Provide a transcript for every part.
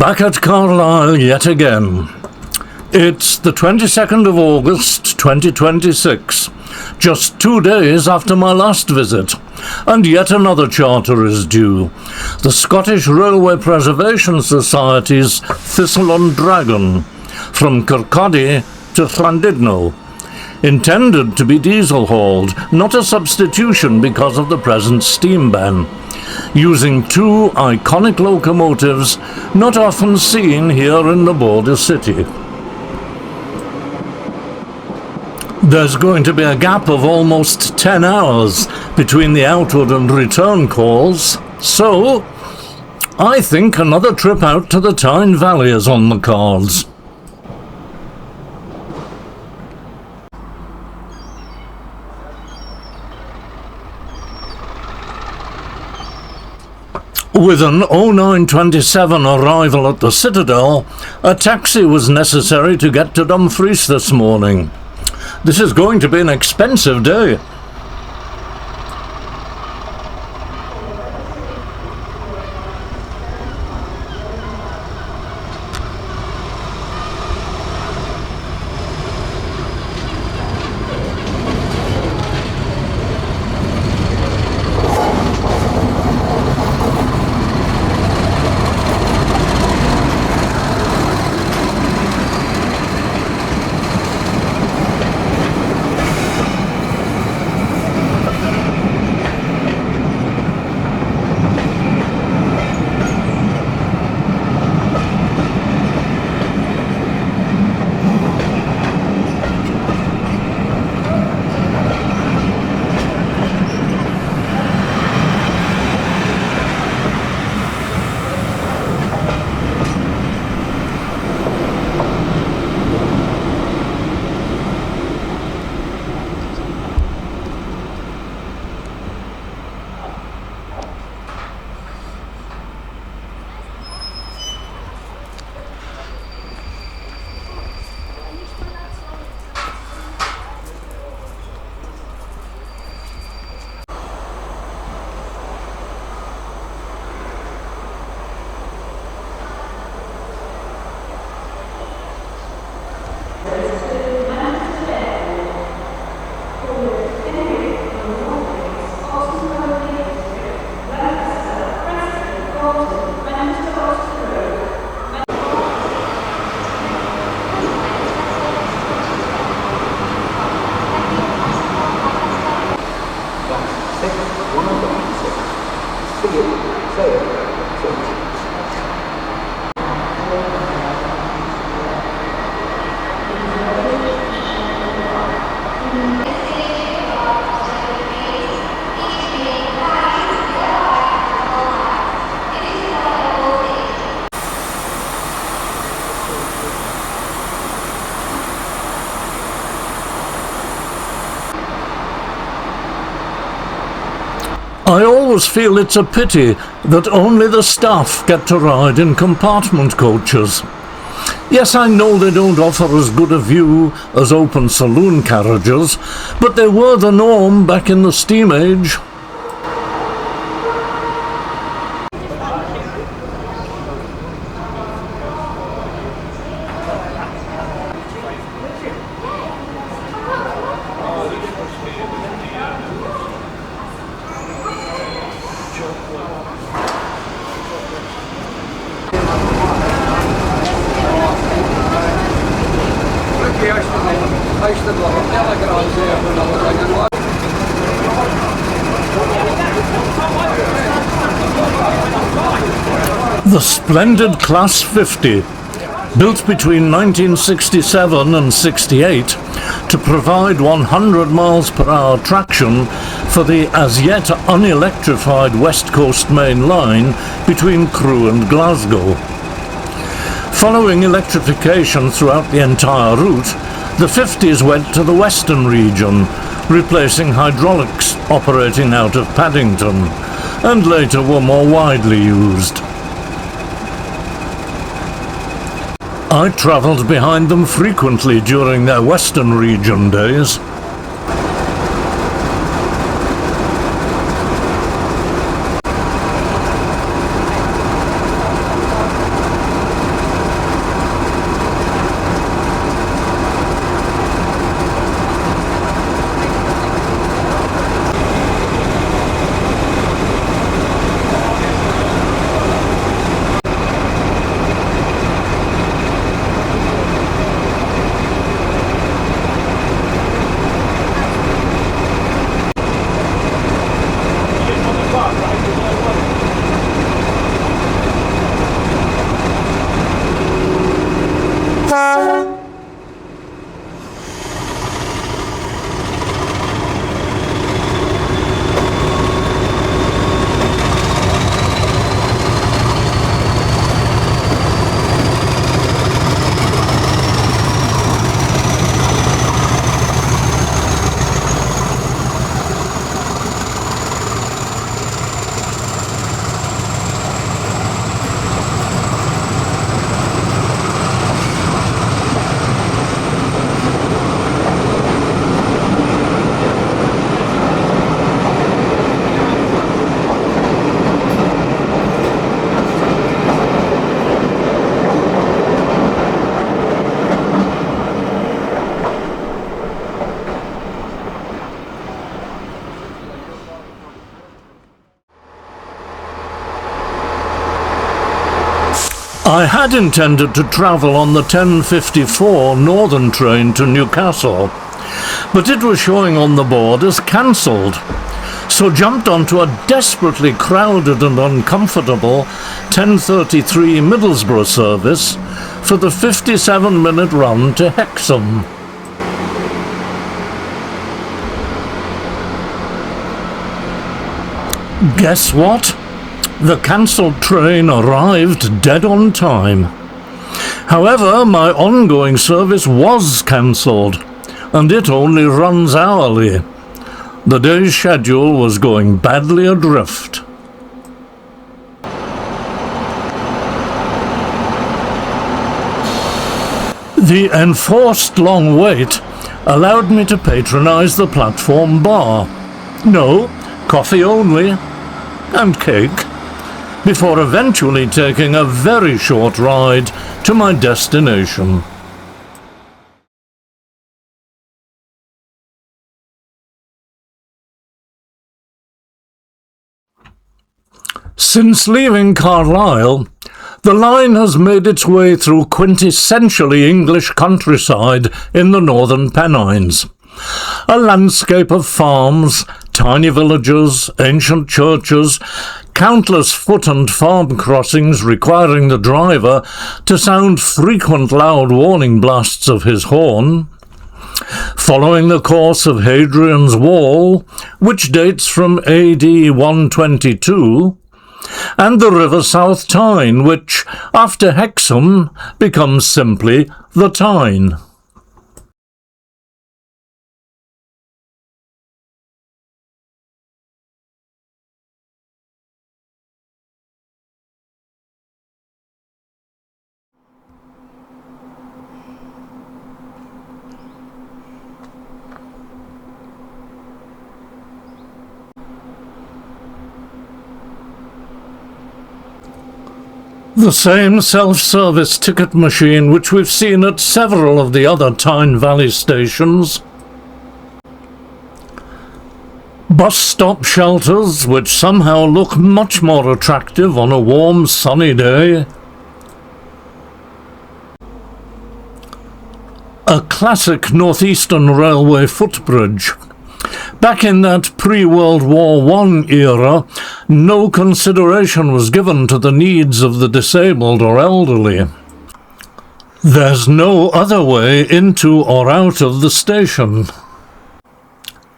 Back at Carlisle yet again. It's the 22nd of August 2026, just 2 days after my last visit, and yet another charter is due. The Scottish Railway Preservation Society's Thistle and Dragon, from Kirkcaldy to Llandudno. Intended to be diesel-hauled, not a substitution because of the present steam ban. Using two iconic locomotives not often seen here in the border city. There's going to be a gap of almost 10 hours between the outward and return calls, so I think another trip out to the Tyne Valley is on the cards. With an 0927 arrival at the Citadel, a taxi was necessary to get to Dumfries this morning. This is going to be an expensive day. I always feel it's a pity that only the staff get to ride in compartment coaches. Yes, I know they don't offer as good a view as open saloon carriages, but they were the norm back in the steam age. The splendid Class 50, built between 1967 and 68 to provide 100 miles per hour traction for the as yet unelectrified West Coast Main Line between Crewe and Glasgow. Following electrification throughout the entire route, the 50s went to the western region, replacing hydraulics operating out of Paddington, and later were more widely used. I travelled behind them frequently during their western region days. I had intended to travel on the 10:54 Northern train to Newcastle, but it was showing on the board as cancelled, so jumped onto a desperately crowded and uncomfortable 10:33 Middlesbrough service for the 57-minute run to Hexham. Guess what? The cancelled train arrived dead on time. However, my ongoing service was cancelled, and it only runs hourly. The day's schedule was going badly adrift. The enforced long wait allowed me to patronise the platform bar. No, coffee only, and cake, before eventually taking a very short ride to my destination. Since leaving Carlisle, the line has made its way through quintessentially English countryside in the northern Pennines. A landscape of farms, tiny villages, ancient churches, countless foot and farm crossings requiring the driver to sound frequent loud warning blasts of his horn. Following the course of Hadrian's Wall, which dates from AD 122, and the River South Tyne, which, after Hexham, becomes simply the Tyne. The same self-service ticket machine which we've seen at several of the other Tyne Valley stations. Bus stop shelters which somehow look much more attractive on a warm sunny day. A classic Northeastern Railway footbridge. Back in that pre-World War I era, no consideration was given to the needs of the disabled or elderly. There's no other way into or out of the station.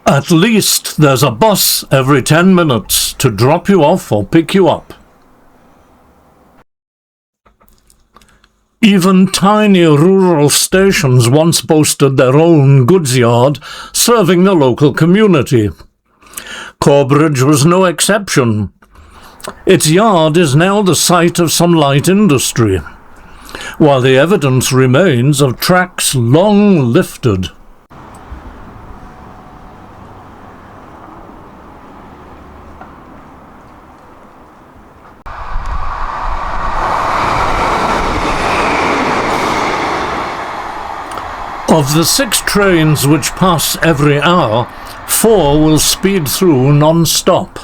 At least there's a bus every 10 minutes to drop you off or pick you up. Even tiny rural stations once boasted their own goods yard, serving the local community. Corbridge was no exception. Its yard is now the site of some light industry, while the evidence remains of tracks long lifted. Of the 6 trains which pass every hour, 4 will speed through non-stop.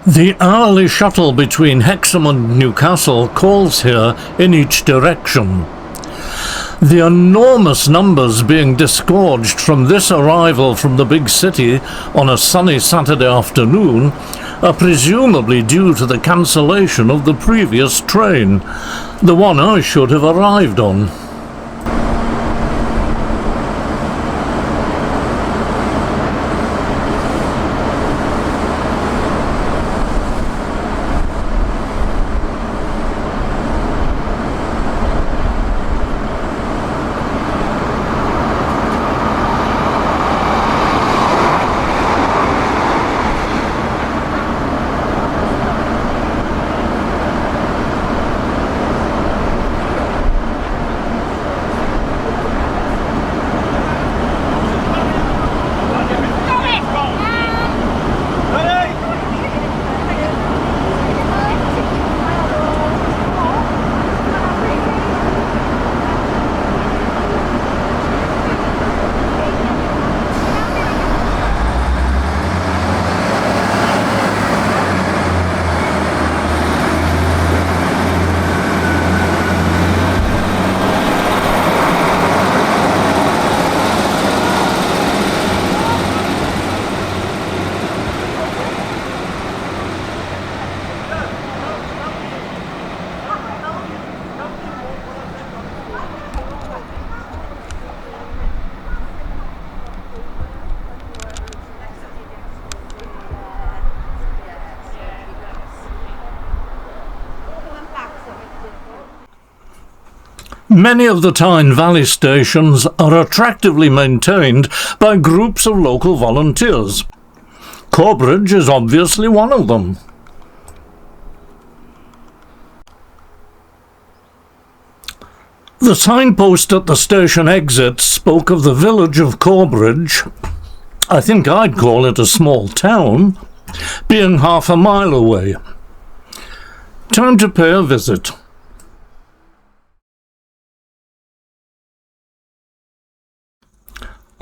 The hourly shuttle between Hexham and Newcastle calls here in each direction. The enormous numbers being disgorged from this arrival from the big city on a sunny Saturday afternoon are presumably due to the cancellation of the previous train, the one I should have arrived on. Many of the Tyne Valley stations are attractively maintained by groups of local volunteers. Corbridge is obviously one of them. The signpost at the station exit spoke of the village of Corbridge, I think I'd call it a small town, being half a mile away. Time to pay a visit.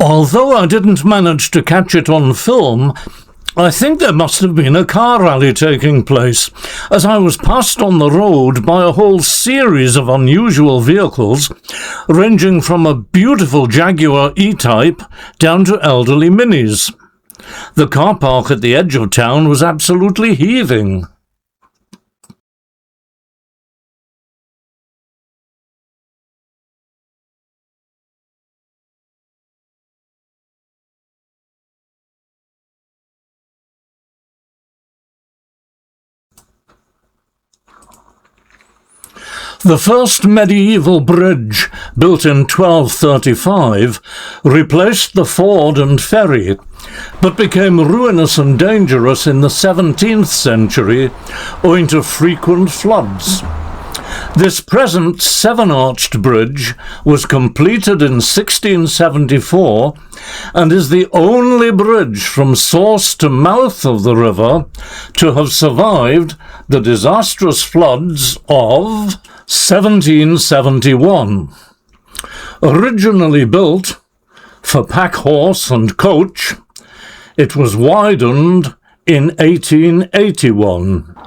Although I didn't manage to catch it on film, I think there must have been a car rally taking place, as I was passed on the road by a whole series of unusual vehicles, ranging from a beautiful Jaguar E-Type down to elderly Minis. The car park at the edge of town was absolutely heaving. The first medieval bridge, built in 1235, replaced the ford and ferry, but became ruinous and dangerous in the 17th century owing to frequent floods. This present seven-arched bridge was completed in 1674 and is the only bridge from source to mouth of the river to have survived the disastrous floods of 1771. Originally built for pack horse and coach, it was widened in 1881.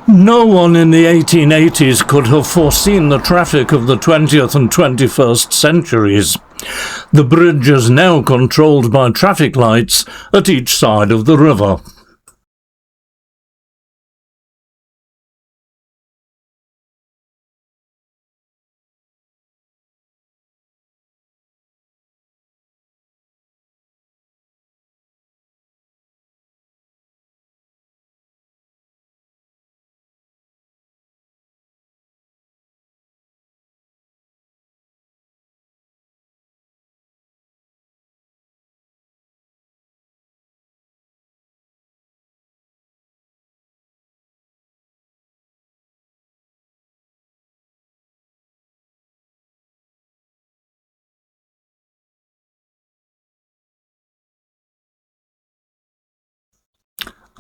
No one in the 1880s could have foreseen the traffic of the 20th and 21st centuries. The bridge is now controlled by traffic lights at each side of the river.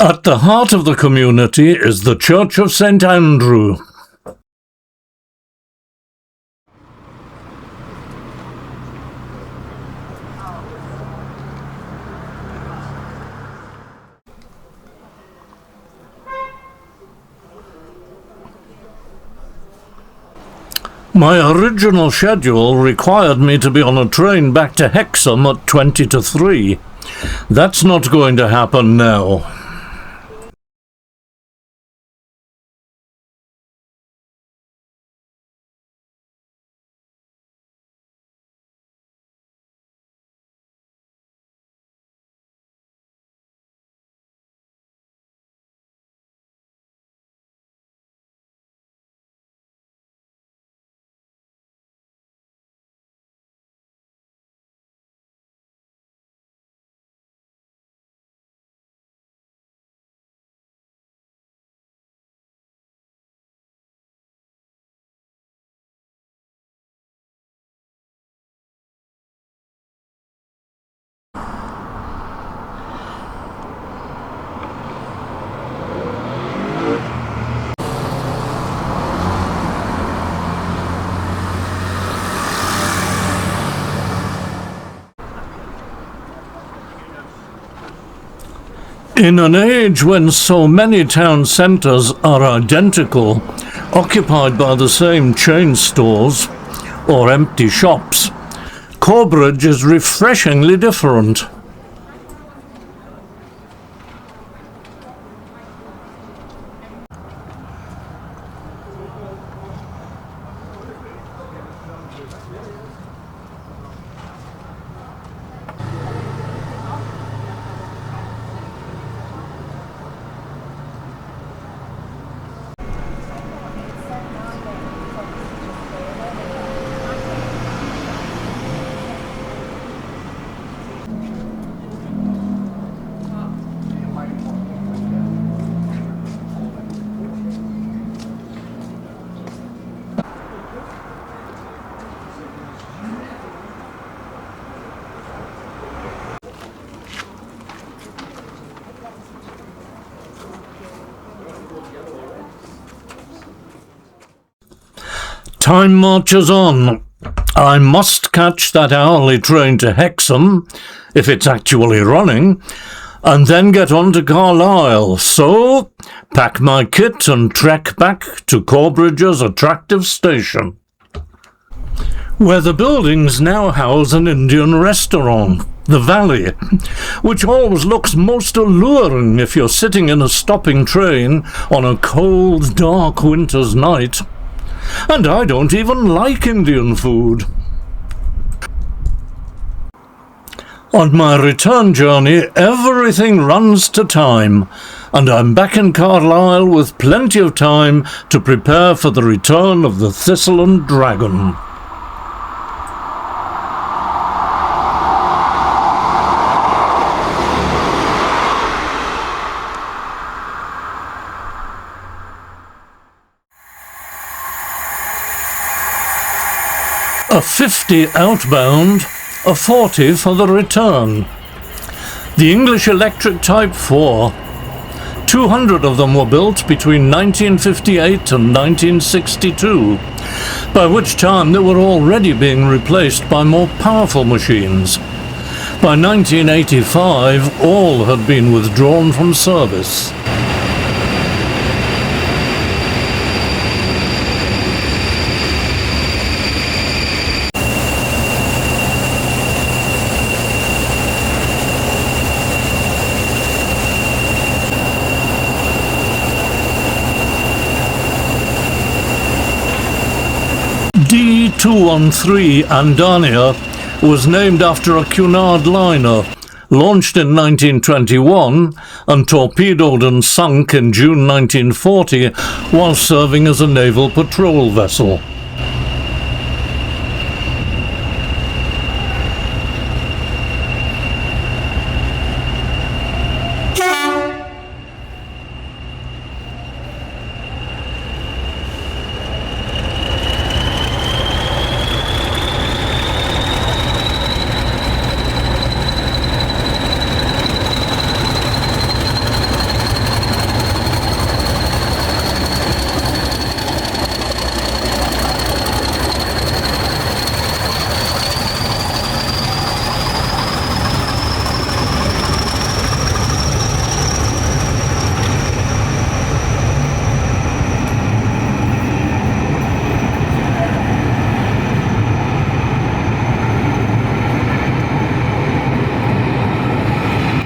At the heart of the community is the Church of St. Andrew. My original schedule required me to be on a train back to Hexham at 20 to 3. That's not going to happen now. In an age when so many town centres are identical, occupied by the same chain stores or empty shops, Corbridge is refreshingly different. Time marches on. I must catch that hourly train to Hexham, if it's actually running, and then get on to Carlisle. So, pack my kit and trek back to Corbridge's attractive station, where the buildings now house an Indian restaurant, the Valley, which always looks most alluring if you're sitting in a stopping train on a cold, dark winter's night. And I don't even like Indian food. On my return journey, everything runs to time, and I'm back in Carlisle with plenty of time to prepare for the return of the Thistle and Dragon. A 50 outbound, a 40 for the return. The English electric Type 4. 200 of them were built between 1958 and 1962, by which time they were already being replaced by more powerful machines. By 1985, all had been withdrawn from service. D213 Andania was named after a Cunard liner, launched in 1921 and torpedoed and sunk in June 1940 while serving as a naval patrol vessel.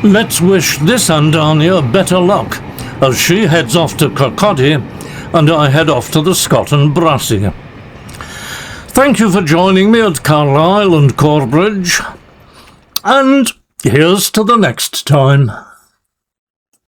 Let's wish this Andania better luck, as she heads off to Kirkcaldy and I head off to the Scot and Brassy. Thank you for joining me at Carlisle and Corbridge, and here's to the next time.